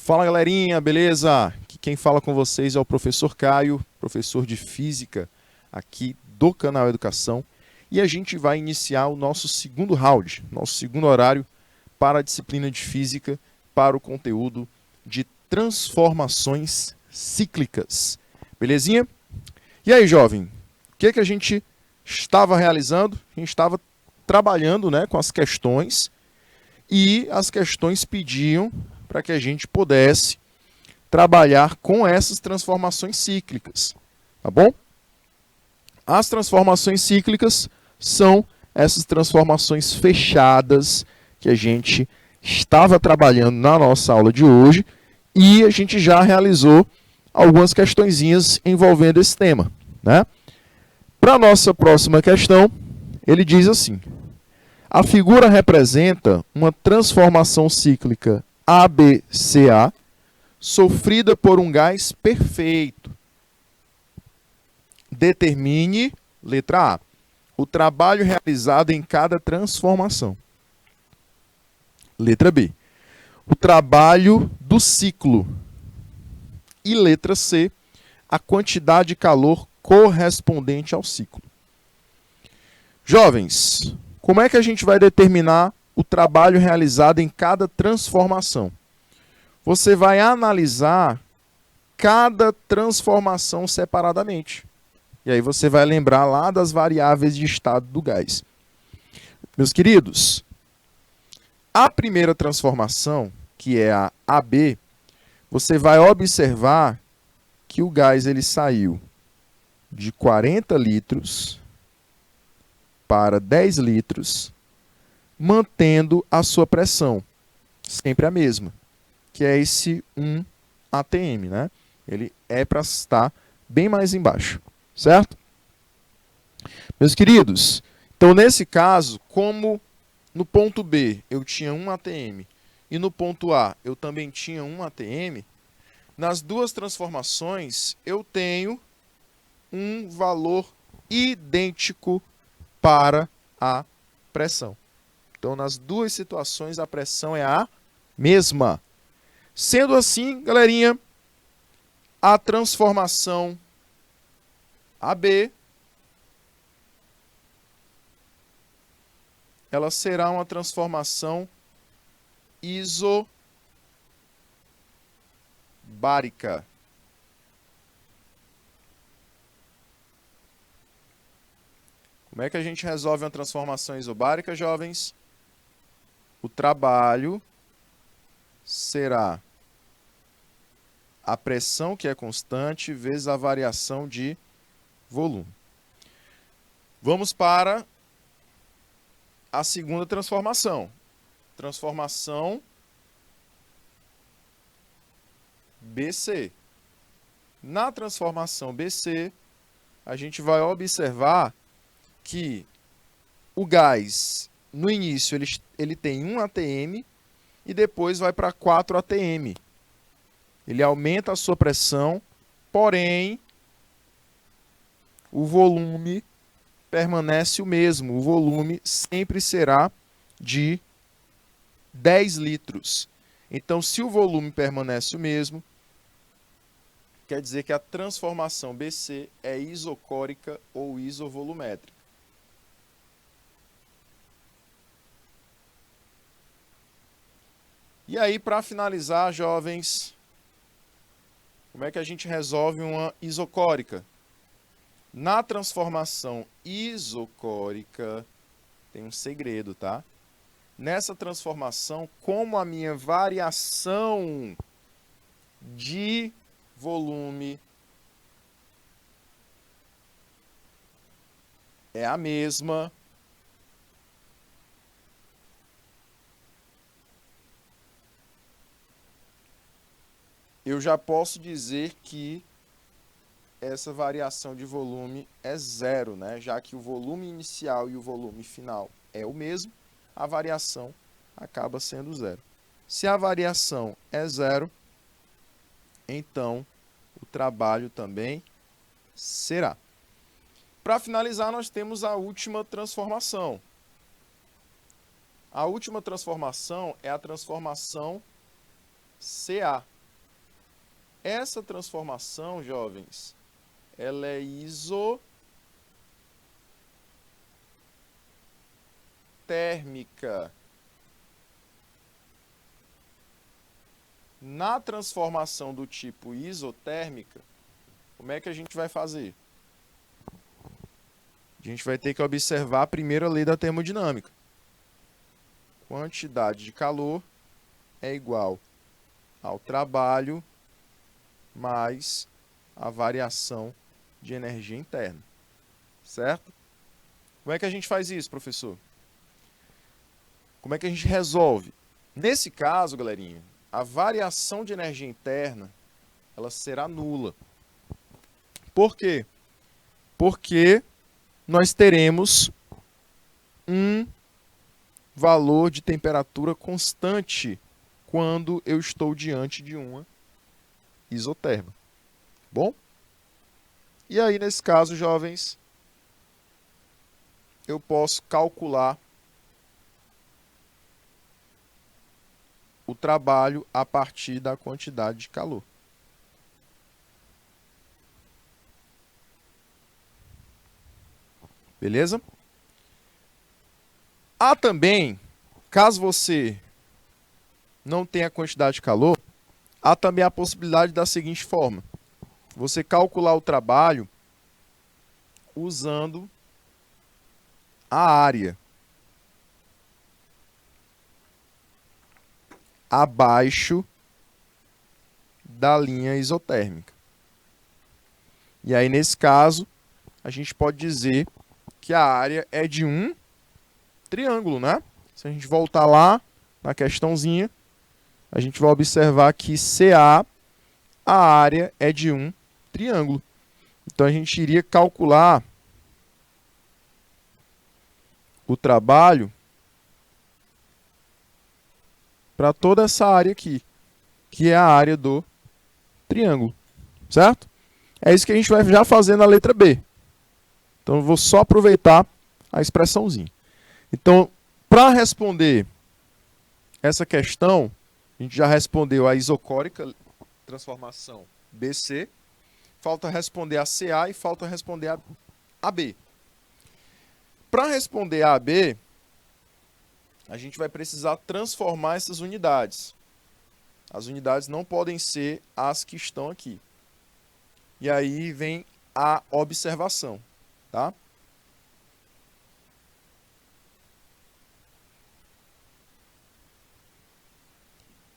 Fala galerinha, beleza? Aqui quem fala com vocês é o professor Caio, professor de Física aqui do canal Educação. E a gente vai iniciar o nosso segundo round, nosso segundo horário para a disciplina de Física, para o conteúdo de transformações cíclicas. Belezinha? E aí, jovem? O que a gente estava realizando? A gente estava trabalhando, né, com as questões e as questões pediam para que a gente pudesse trabalhar com essas transformações cíclicas, tá bom? As transformações cíclicas são essas transformações fechadas que a gente estava trabalhando na nossa aula de hoje e a gente já realizou algumas questõezinhas envolvendo esse tema, né? Para a nossa próxima questão, ele diz assim: a figura representa uma transformação cíclica ABCA sofrida por um gás perfeito. Determine, letra A, o trabalho realizado em cada transformação. Letra B, o trabalho do ciclo. E letra C, a quantidade de calor correspondente ao ciclo. Jovens, como é que a gente vai determinar o trabalho realizado em cada transformação? Você vai analisar cada transformação separadamente. E aí você vai lembrar lá das variáveis de estado do gás. Meus queridos, a primeira transformação, que é a AB, você vai observar que o gás ele saiu de 40 litros para 10 litros, mantendo a sua pressão sempre a mesma, que é esse 1 atm, né? Ele é para estar bem mais embaixo, certo? Meus queridos, então nesse caso, como no ponto B eu tinha 1 atm e no ponto A eu também tinha 1 atm, nas duas transformações eu tenho um valor idêntico para a pressão. Então, nas duas situações, a pressão é a mesma. Sendo assim, galerinha, a transformação AB, ela será uma transformação isobárica. Como é que a gente resolve uma transformação isobárica, jovens? O trabalho será a pressão, que é constante, vezes a variação de volume. Vamos para a segunda transformação. Transformação BC. Na transformação BC, a gente vai observar que o gás, no início, ele tem 1 atm e depois vai para 4 atm. Ele aumenta a sua pressão, porém, o volume permanece o mesmo. O volume sempre será de 10 litros. Então, se o volume permanece o mesmo, quer dizer que a transformação BC é isocórica ou isovolumétrica. E aí, para finalizar, jovens, como é que a gente resolve uma isocórica? Na transformação isocórica, tem um segredo, tá? Nessa transformação, como a minha variação de volume é a mesma, eu já posso dizer que essa variação de volume é zero, né? Já que o volume inicial e o volume final é o mesmo, a variação acaba sendo zero. Se a variação é zero, então o trabalho também será. Para finalizar, nós temos a última transformação. A última transformação é a transformação CA. Essa transformação, jovens, ela é isotérmica. Na transformação do tipo isotérmica, como é que a gente vai fazer? A gente vai ter que observar a primeira lei da termodinâmica. Quantidade de calor é igual ao trabalho mais a variação de energia interna. Certo? Como é que a gente faz isso, professor? Como é que a gente resolve? Nesse caso, galerinha, a variação de energia interna, ela será nula. Por quê? Porque nós teremos um valor de temperatura constante quando eu estou diante de uma isoterma. Bom? E aí, nesse caso, jovens, eu posso calcular o trabalho a partir da quantidade de calor. Beleza? Há também, caso você não tenha quantidade de calor, há também a possibilidade da seguinte forma: você calcular o trabalho usando a área abaixo da linha isotérmica. E aí, nesse caso, a gente pode dizer que a área é de um triângulo, né? Se a gente voltar lá na questãozinha, a gente vai observar que CA, a área é de um triângulo. Então, a gente iria calcular o trabalho para toda essa área aqui, que é a área do triângulo, certo? É isso que a gente vai já fazer na letra B. Então, eu vou só aproveitar a expressãozinha. Então, para responder essa questão, a gente já respondeu a isocórica, transformação BC. Falta responder a CA e falta responder a AB. Para responder a AB, a gente vai precisar transformar essas unidades. As unidades não podem ser as que estão aqui. E aí vem a observação, tá?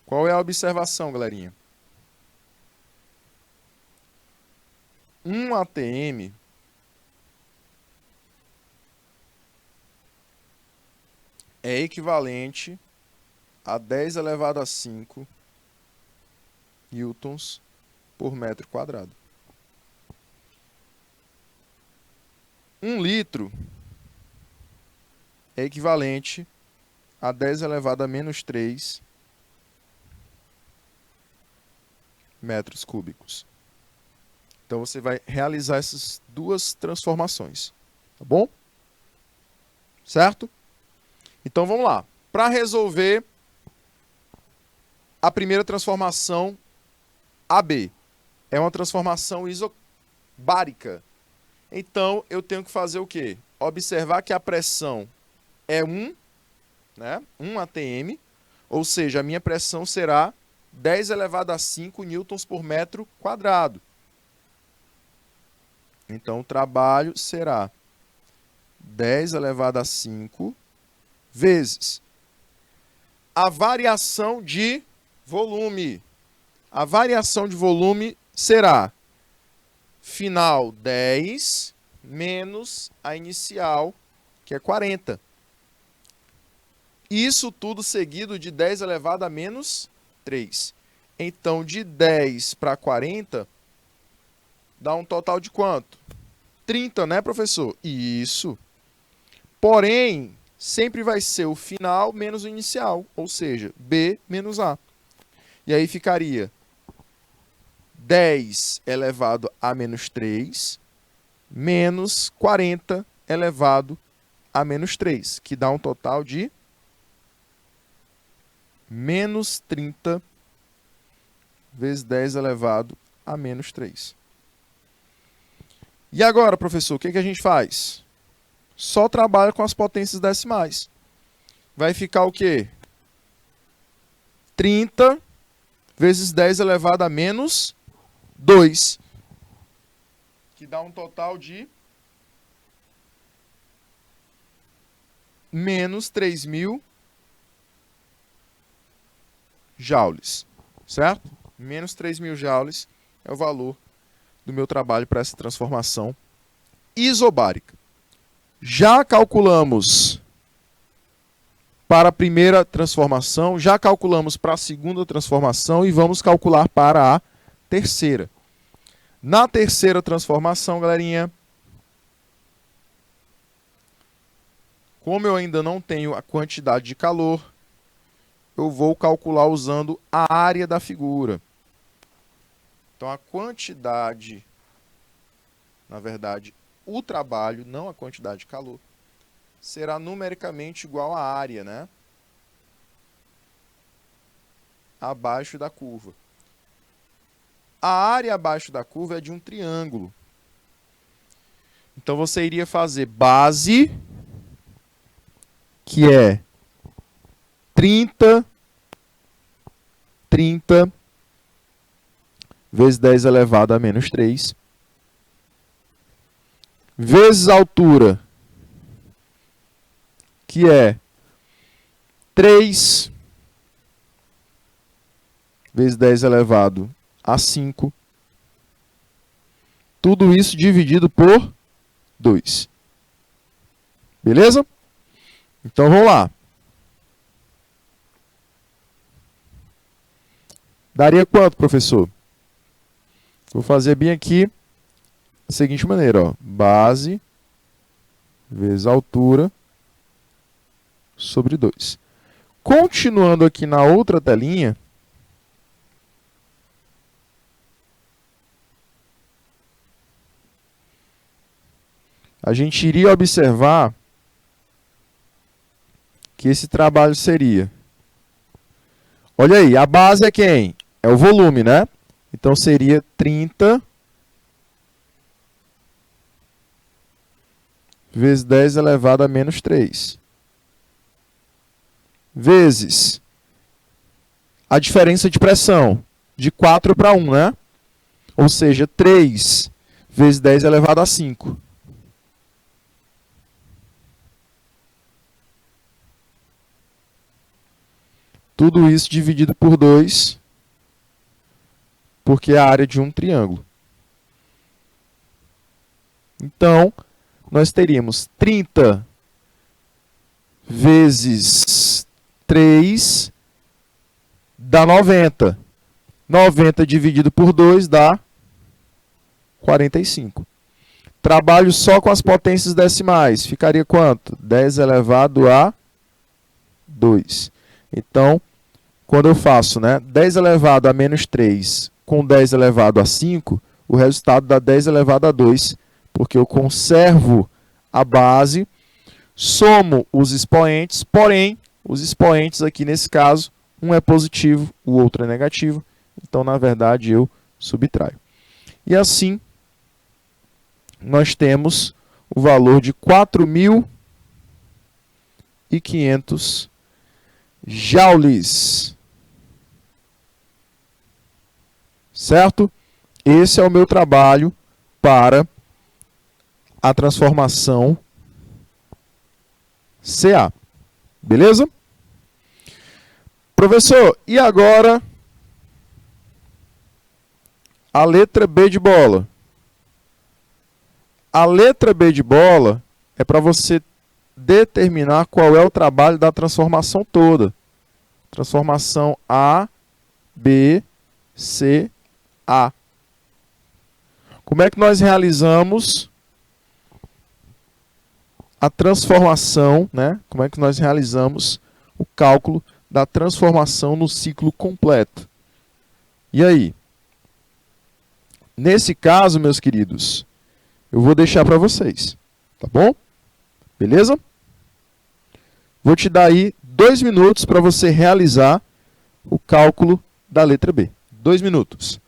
Qual é a observação, galerinha? 1 atm é equivalente a 10 elevado a 5 newtons por metro quadrado. 1 litro é equivalente a 10 elevado a menos 3 metros cúbicos. Então, você vai realizar essas duas transformações, tá bom? Certo? Então, vamos lá. Para resolver a primeira transformação AB, é uma transformação isobárica. Então, eu tenho que fazer o quê? Observar que a pressão é 1, né? 1 atm, ou seja, a minha pressão será 10 elevado a 5 newtons por metro quadrado. Então, o trabalho será 10 elevado a 5 vezes a variação de volume. A variação de volume será final 10 menos a inicial, que é 40. Isso tudo seguido de 10 elevado a menos 3. Então, de 10 para 40, dá um total de quanto? 30, né, professor? Isso. Porém, sempre vai ser o final menos o inicial, ou seja, B menos A. E aí ficaria 10 elevado a menos 3 menos 40 elevado a menos 3, que dá um total de menos 30 vezes 10 elevado a menos 3. E agora, professor, o que a gente faz? Só trabalha com as potências decimais. Vai ficar o quê? 30 vezes 10 elevado a menos 2. Que dá um total de menos 3.000 joules. Certo? Menos 3.000 joules é o valor do meu trabalho para essa transformação isobárica. Já calculamos para a primeira transformação, já calculamos para a segunda transformação e vamos calcular para a terceira. Na terceira transformação, galerinha, como eu ainda não tenho a quantidade de calor, eu vou calcular usando a área da figura. Então, a quantidade, na verdade, o trabalho, não a quantidade de calor, será numericamente igual à área, né? Abaixo da curva. A área abaixo da curva é de um triângulo. Então, você iria fazer base, que é 30 vezes 10 elevado a menos 3, vezes a altura, que é 3 vezes 10 elevado a 5. Tudo isso dividido por 2. Beleza? Então, vamos lá. Daria quanto, professor? Vou fazer bem aqui da seguinte maneira, ó. Base vezes altura sobre 2. Continuando aqui na outra telinha, a gente iria observar que esse trabalho seria... Olha aí, a base é quem? É o volume, né? Então, seria 30 vezes 10 elevado a menos 3. Vezes a diferença de pressão, de 4 para 1, né? Ou seja, 3 vezes 10 elevado a 5. Tudo isso dividido por 2, porque é a área de um triângulo. Então, nós teríamos 30 vezes 3 dá 90. 90 dividido por 2 dá 45. Trabalho só com as potências decimais. Ficaria quanto? 10 elevado a 2. Então, quando eu faço, né, 10 elevado a menos 3 com 10 elevado a 5, o resultado dá 10 elevado a 2, porque eu conservo a base, somo os expoentes, porém, os expoentes aqui nesse caso, um é positivo, o outro é negativo, então, na verdade, eu subtraio. E assim, nós temos o valor de 4.500 joules. Certo? Esse é o meu trabalho para a transformação CA. Beleza? Professor, e agora a letra B de bola? A letra B de bola é para você determinar qual é o trabalho da transformação toda. Transformação A, B, C, A. Como é que nós realizamos a transformação, né? Como é que nós realizamos o cálculo da transformação no ciclo completo? E aí? Nesse caso, meus queridos, eu vou deixar para vocês, tá bom? Beleza? Vou te dar aí 2 minutos para você realizar o cálculo da letra B. 2 minutos.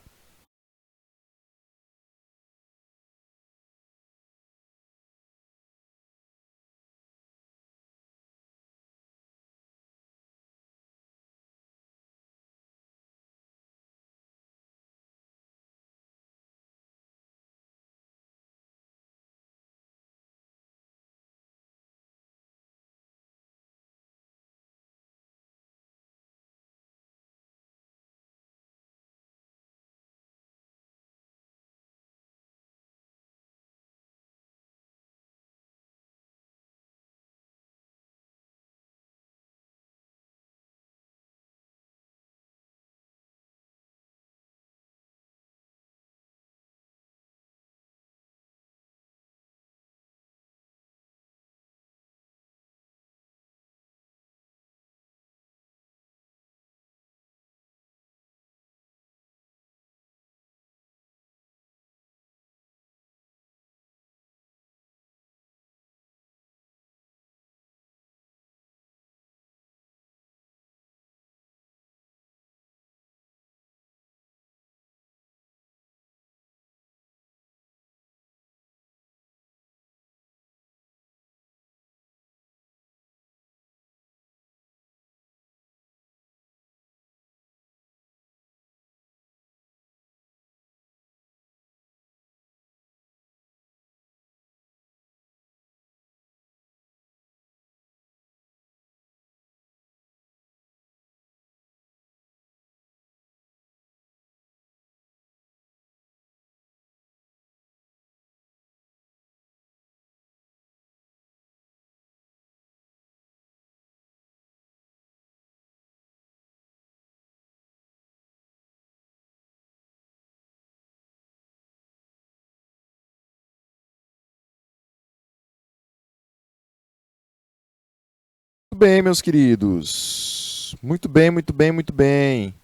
Muito bem, meus queridos. Muito bem, muito bem, muito bem.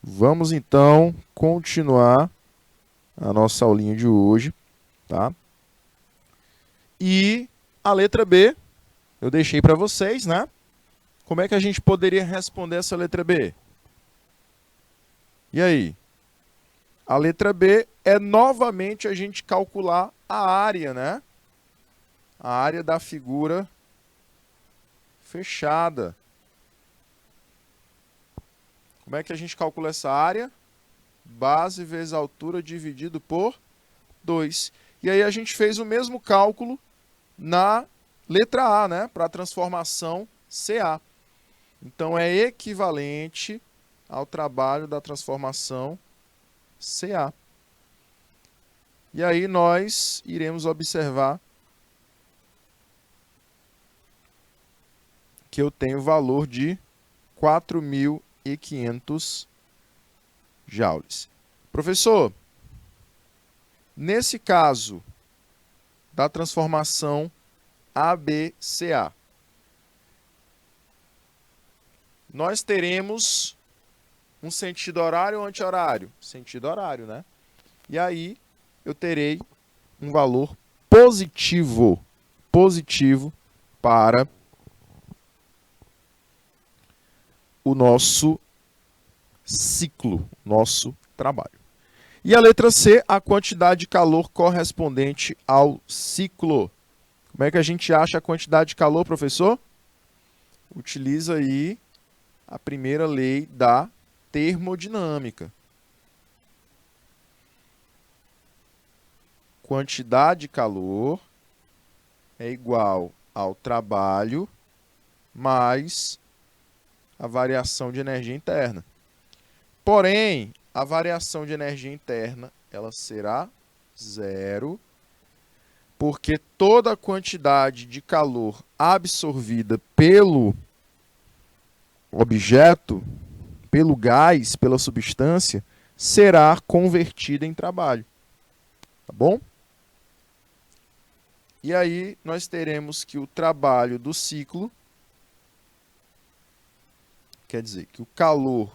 Vamos então continuar a nossa aulinha de hoje, tá? E a letra B eu deixei para vocês, né? Como é que a gente poderia responder essa letra B? E aí? A letra B é novamente a gente calcular a área, né? A área da figura fechada. Como é que a gente calcula essa área? Base vezes altura dividido por 2. E aí a gente fez o mesmo cálculo na letra A, né? Para a transformação CA. Então é equivalente ao trabalho da transformação CA. E aí nós iremos observar que eu tenho valor de 4.500 joules. Professor, nesse caso da transformação ABCA, nós teremos um sentido horário ou anti-horário? Sentido horário, né? E aí eu terei um valor positivo para o nosso ciclo, nosso trabalho. E a letra C, a quantidade de calor correspondente ao ciclo. Como é que a gente acha a quantidade de calor, professor? Utiliza aí a primeira lei da termodinâmica. Quantidade de calor é igual ao trabalho mais a variação de energia interna. Porém, a variação de energia interna ela será zero, porque toda a quantidade de calor absorvida pelo objeto, pelo gás, pela substância, será convertida em trabalho. Tá bom? E aí nós teremos que o trabalho do ciclo, quer dizer, que o calor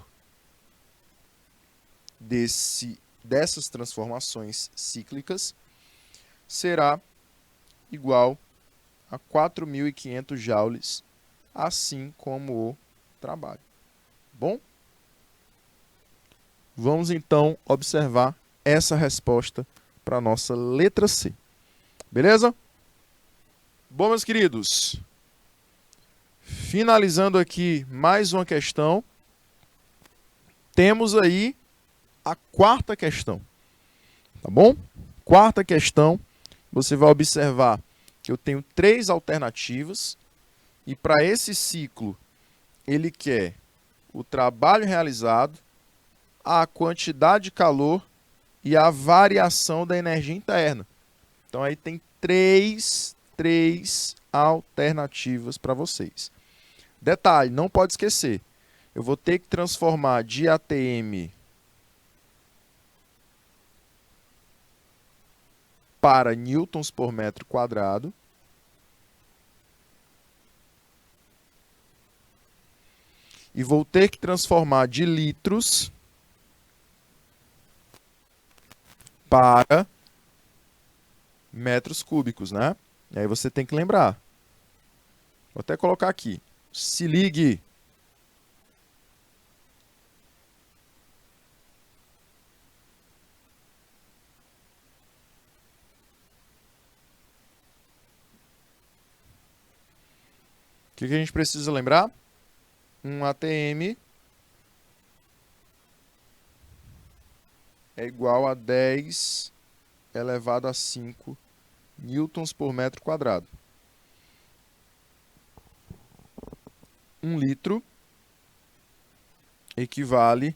dessas transformações cíclicas será igual a 4.500 joules, assim como o trabalho. Bom? Vamos então observar essa resposta para a nossa letra C. Beleza? Bom, meus queridos, finalizando aqui mais uma questão, temos aí a quarta questão. Tá bom? Quarta questão, você vai observar que eu tenho 3 alternativas e para esse ciclo ele quer o trabalho realizado, a quantidade de calor e a variação da energia interna. Então aí tem três alternativas para vocês. Detalhe, não pode esquecer, eu vou ter que transformar de ATM para newtons por metro quadrado. E vou ter que transformar de litros para metros cúbicos, né? E aí você tem que lembrar. Vou até colocar aqui. Se ligue. O que a gente precisa lembrar? Um ATM é igual a 10 elevado a 5 newtons por metro quadrado. 1 litro equivale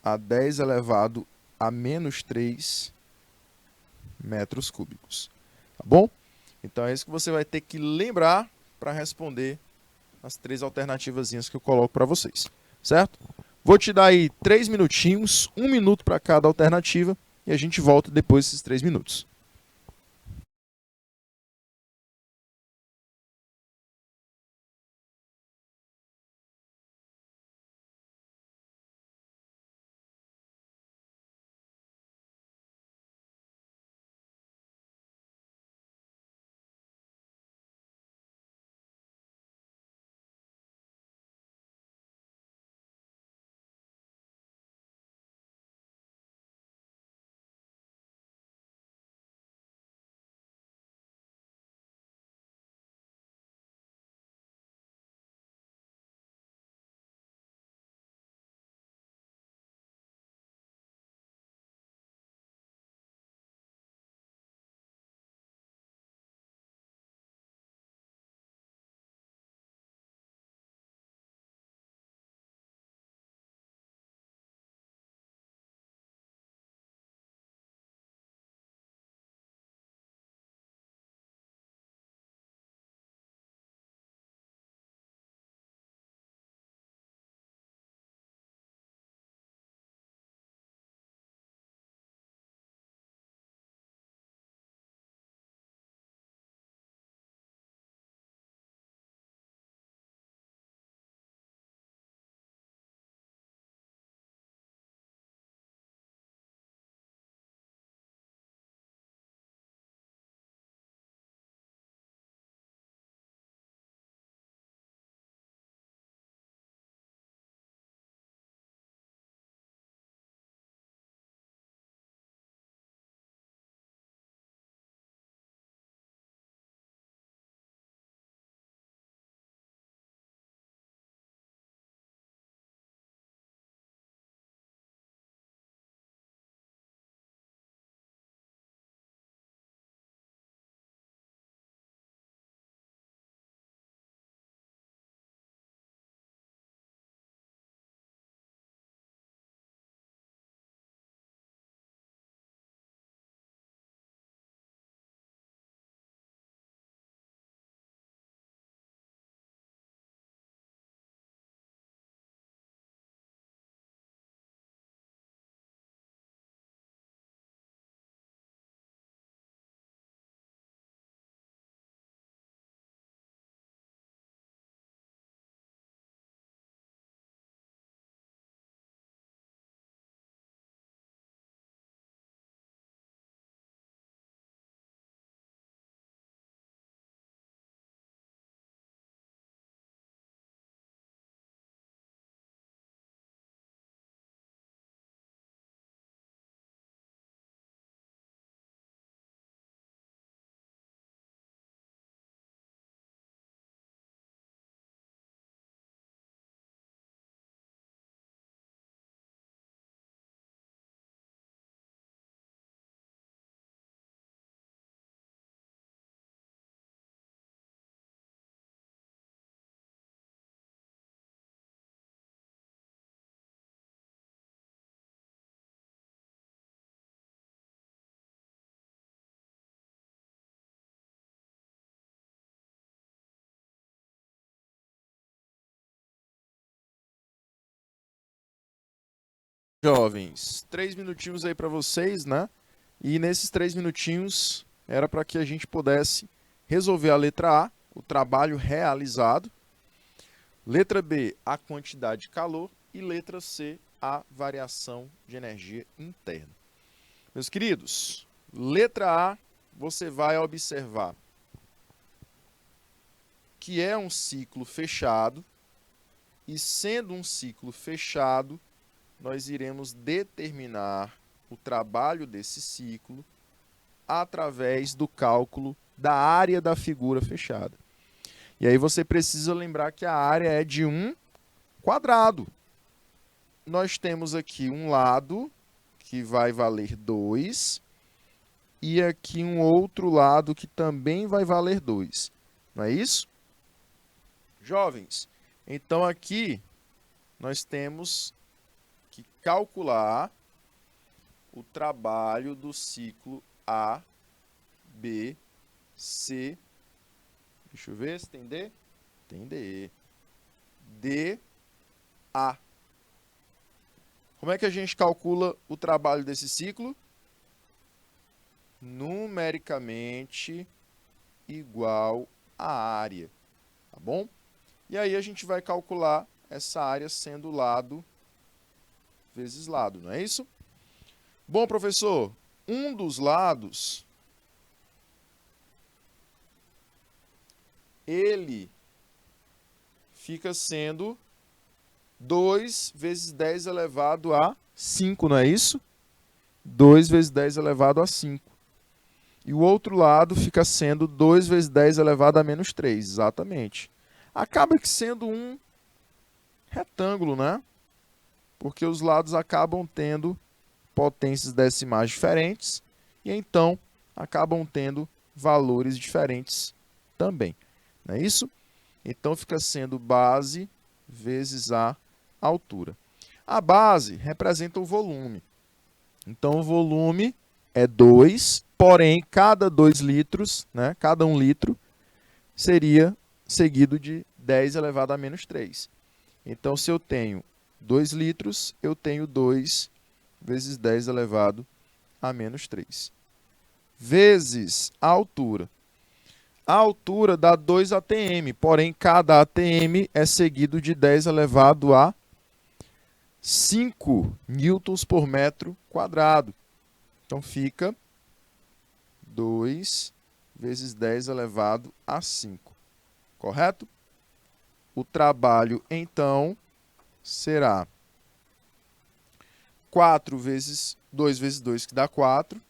a 10 elevado a menos 3 metros cúbicos. Tá bom? Então é isso que você vai ter que lembrar para responder as 3 alternativazinhas que eu coloco para vocês. Certo? Vou te dar aí 3 minutinhos, 1 minuto para cada alternativa, e a gente volta depois desses 3 minutos. Jovens, 3 minutinhos aí para vocês, né? E nesses 3 minutinhos era para que a gente pudesse resolver a letra A, o trabalho realizado. Letra B, a quantidade de calor. E letra C, a variação de energia interna. Meus queridos, letra A, você vai observar que é um ciclo fechado. E sendo um ciclo fechado, nós iremos determinar o trabalho desse ciclo através do cálculo da área da figura fechada. E aí você precisa lembrar que a área é de um quadrado. Nós temos aqui um lado que vai valer 2 e aqui um outro lado que também vai valer 2. Não é isso? Jovens, então aqui nós temos que calcular o trabalho do ciclo A, B, C. Deixa eu ver se tem D. Tem D. D, A. Como é que a gente calcula o trabalho desse ciclo? Numericamente igual à área, tá bom? E aí a gente vai calcular essa área sendo lado vezes lado, não é isso? Bom, professor, um dos lados, ele fica sendo 2 vezes 10 elevado a 5, não é isso? 2 vezes 10 elevado a 5. E o outro lado fica sendo 2 vezes 10 elevado a menos 3, exatamente. Acaba que sendo um retângulo, né? Porque os lados acabam tendo potências decimais diferentes e então acabam tendo valores diferentes também. Não é isso? Então fica sendo base vezes a altura. A base representa o volume. Então o volume é 2, porém cada 2 litros, né, cada 1 litro, seria seguido de 10 elevado a menos 3. Então se eu tenho 2 litros, eu tenho 2 vezes 10 elevado a menos 3. Vezes a altura. A altura dá 2 atm, porém cada atm é seguido de 10 elevado a 5 newtons por metro quadrado. Então fica 2 vezes 10 elevado a 5. Correto? O trabalho, então, será 4 vezes 2 vezes 2, que dá 4.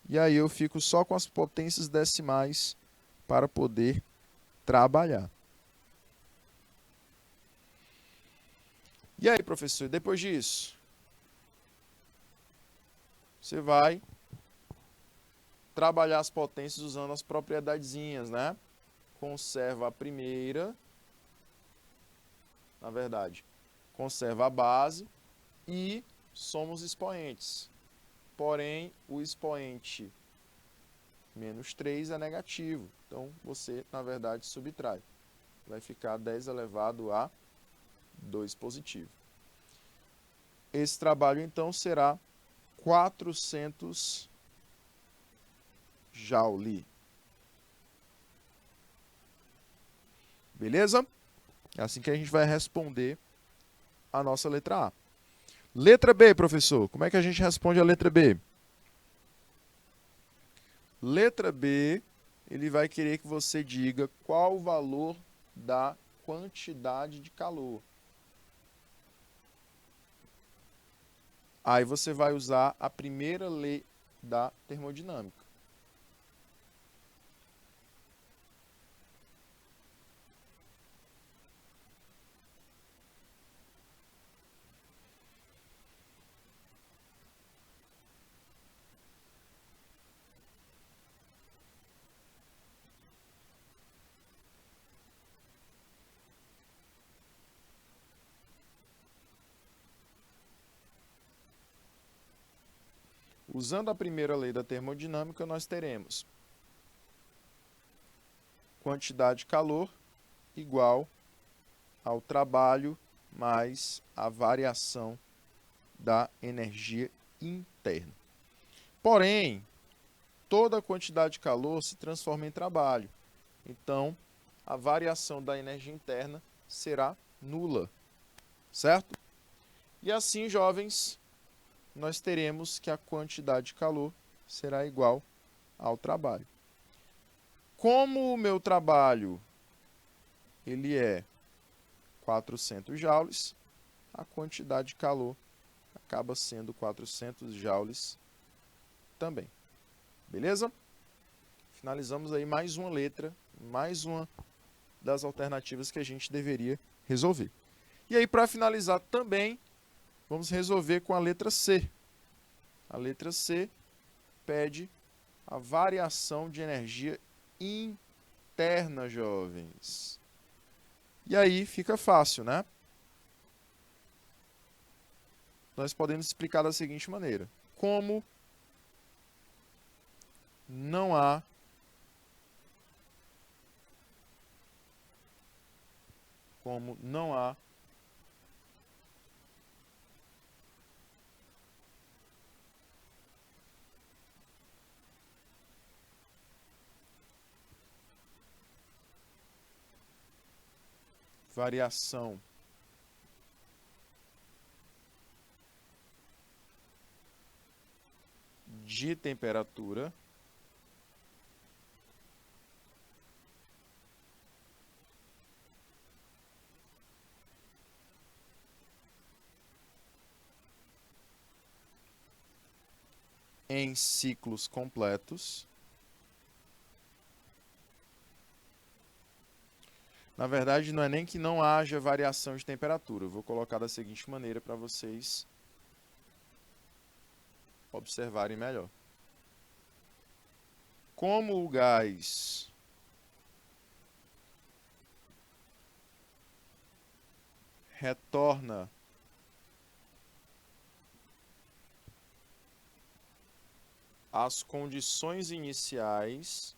E aí eu fico só com as potências decimais para poder trabalhar. E aí, professor, depois disso, você vai trabalhar as potências usando as propriedadezinhas, né? Conserva a primeira, na verdade, conserva a base e soma os expoentes. Porém, o expoente menos 3 é negativo. Então, você, na verdade, subtrai. Vai ficar 10 elevado a 2 positivo. Esse trabalho, então, será 400 Joule. Beleza? É assim que a gente vai responder a nossa letra A. Letra B, professor. Como é que a gente responde a letra B? Letra B, ele vai querer que você diga qual o valor da quantidade de calor. Aí você vai usar a primeira lei da termodinâmica. Usando a primeira lei da termodinâmica, nós teremos quantidade de calor igual ao trabalho mais a variação da energia interna. Porém, toda a quantidade de calor se transforma em trabalho. Então, a variação da energia interna será nula, certo? E assim, jovens, nós teremos que a quantidade de calor será igual ao trabalho. Como o meu trabalho ele é 400 joules, a quantidade de calor acaba sendo 400 joules também. Beleza? Finalizamos aí mais uma letra, mais uma das alternativas que a gente deveria resolver. E aí, para finalizar também, vamos resolver com a letra C. A letra C pede a variação de energia interna, jovens. E aí fica fácil, né? Nós podemos explicar da seguinte maneira. Como não há variação de temperatura em ciclos completos. Na verdade, não é nem que não haja variação de temperatura. Eu vou colocar da seguinte maneira para vocês observarem melhor. Como o gás retorna às condições iniciais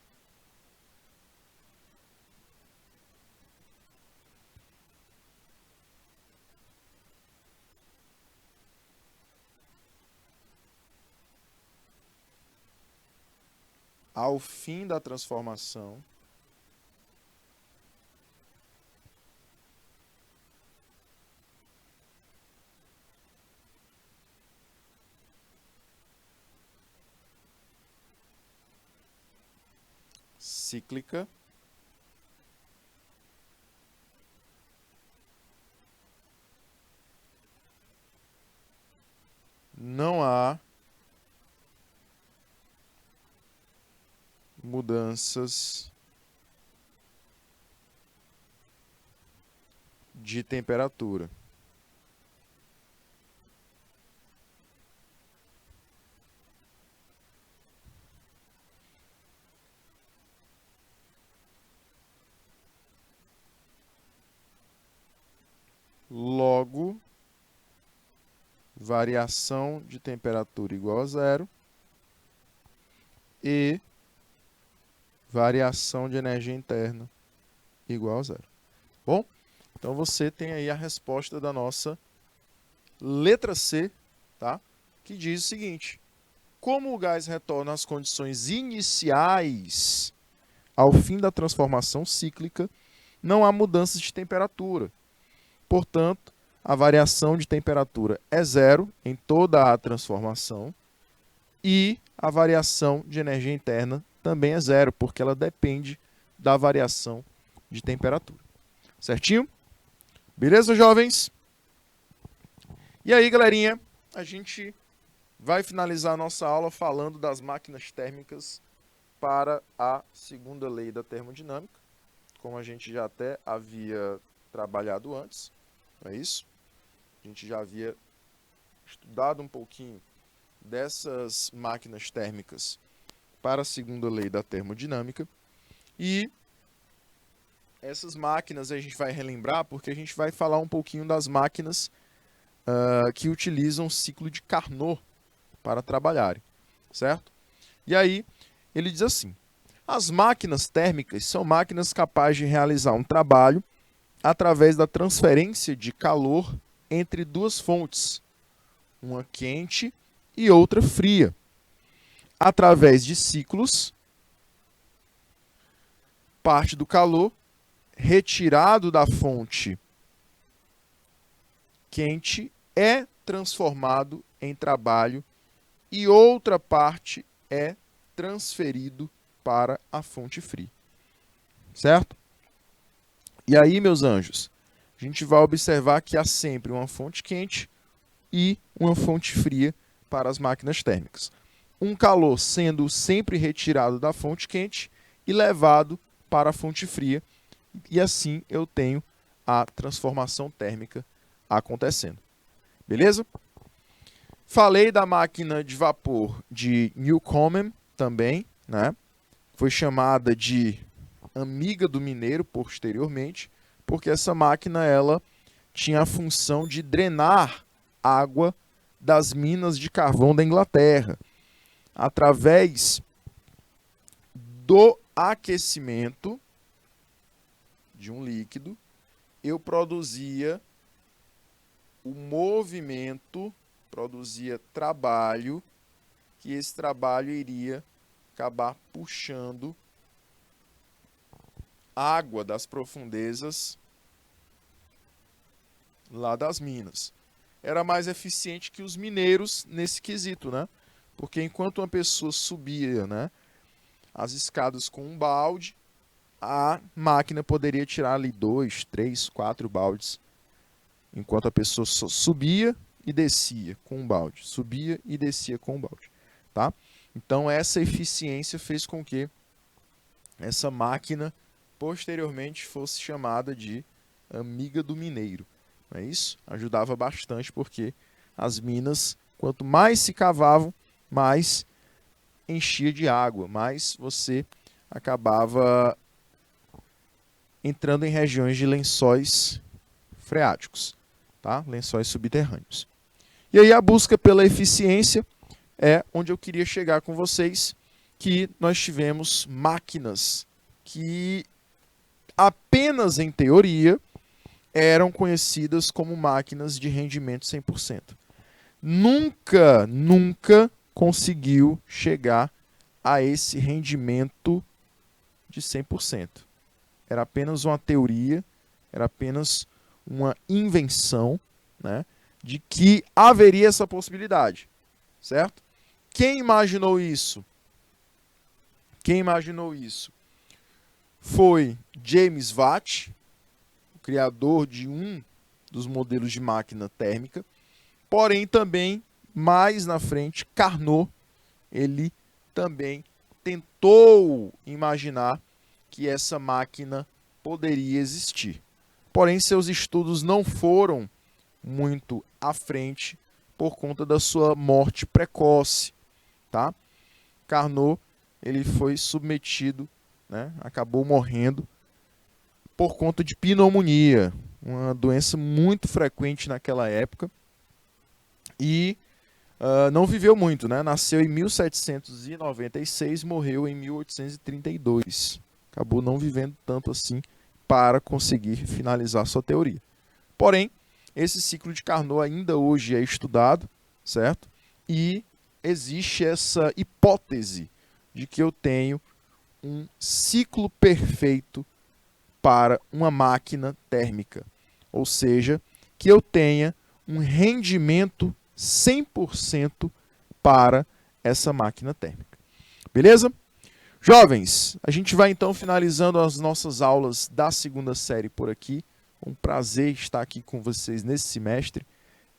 ao fim da transformação, cíclica, não há mudanças de temperatura. Logo, variação de temperatura igual a zero e variação de energia interna igual a zero. Bom, então você tem aí a resposta da nossa letra C, tá? Que diz o seguinte: como o gás retorna às condições iniciais ao fim da transformação cíclica, não há mudanças de temperatura. Portanto, a variação de temperatura é zero em toda a transformação e a variação de energia interna também é zero, porque ela depende da variação de temperatura. Certinho? Beleza, jovens? E aí, galerinha, a gente vai finalizar a nossa aula falando das máquinas térmicas para a segunda lei da termodinâmica, como a gente já até havia trabalhado antes, não é isso? A gente já havia estudado um pouquinho dessas máquinas térmicas para a segunda lei da termodinâmica. E essas máquinas a gente vai relembrar porque a gente vai falar um pouquinho das máquinas que utilizam o ciclo de Carnot para trabalharem, certo? E aí ele diz assim: as máquinas térmicas são máquinas capazes de realizar um trabalho através da transferência de calor entre duas fontes, uma quente e outra fria. Através de ciclos, parte do calor retirado da fonte quente é transformado em trabalho e outra parte é transferido para a fonte fria. Certo? E aí, meus anjos, a gente vai observar que há sempre uma fonte quente e uma fonte fria para as máquinas térmicas. Um calor sendo sempre retirado da fonte quente e levado para a fonte fria, e assim eu tenho a transformação térmica acontecendo. Beleza? Falei da máquina de vapor de Newcomen também, né? Foi chamada de amiga do mineiro posteriormente, porque essa máquina ela tinha a função de drenar água das minas de carvão da Inglaterra. Através do aquecimento de um líquido, eu produzia o movimento, produzia trabalho, que esse trabalho iria acabar puxando água das profundezas lá das minas. Era mais eficiente que os mineiros nesse quesito, né? Porque enquanto uma pessoa subia, né, as escadas com um balde, a máquina poderia tirar ali 2, 3, 4 baldes, enquanto a pessoa só subia e descia com um balde, subia e descia com um balde, tá? Então essa eficiência fez com que essa máquina posteriormente fosse chamada de amiga do mineiro. Não é isso? Ajudava bastante porque as minas, quanto mais se cavavam, mais enchia de água, mais você acabava entrando em regiões de lençóis freáticos, tá? Lençóis subterrâneos. E aí a busca pela eficiência é onde eu queria chegar com vocês, que nós tivemos máquinas que apenas em teoria eram conhecidas como máquinas de rendimento 100%. Nunca conseguiu chegar a esse rendimento de 100%. Era apenas uma teoria, era apenas uma invenção, né, de que haveria essa possibilidade, certo? Quem imaginou isso? Quem imaginou isso? Foi James Watt, o criador de um dos modelos de máquina térmica, porém também, mais na frente, Carnot, ele também tentou imaginar que essa máquina poderia existir. Porém, seus estudos não foram muito à frente por conta da sua morte precoce, tá? Carnot, ele foi submetido, né, acabou morrendo por conta de pneumonia, uma doença muito frequente naquela época, e não viveu muito, né? Nasceu em 1796, morreu em 1832. Acabou não vivendo tanto assim para conseguir finalizar sua teoria. Porém, esse ciclo de Carnot ainda hoje é estudado, certo? E existe essa hipótese de que eu tenho um ciclo perfeito para uma máquina térmica. Ou seja, que eu tenha um rendimento 100% para essa máquina térmica. Beleza? Jovens, a gente vai então finalizando as nossas aulas da segunda série por aqui. Um prazer estar aqui com vocês nesse semestre.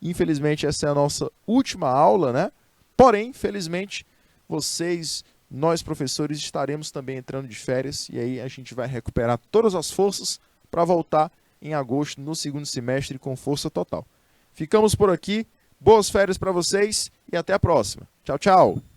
Infelizmente, essa é a nossa última aula, né? Porém, felizmente, vocês, nós professores, estaremos também entrando de férias e aí a gente vai recuperar todas as forças para voltar em agosto, no segundo semestre, com força total. Ficamos por aqui. Boas férias para vocês e até a próxima. Tchau, tchau!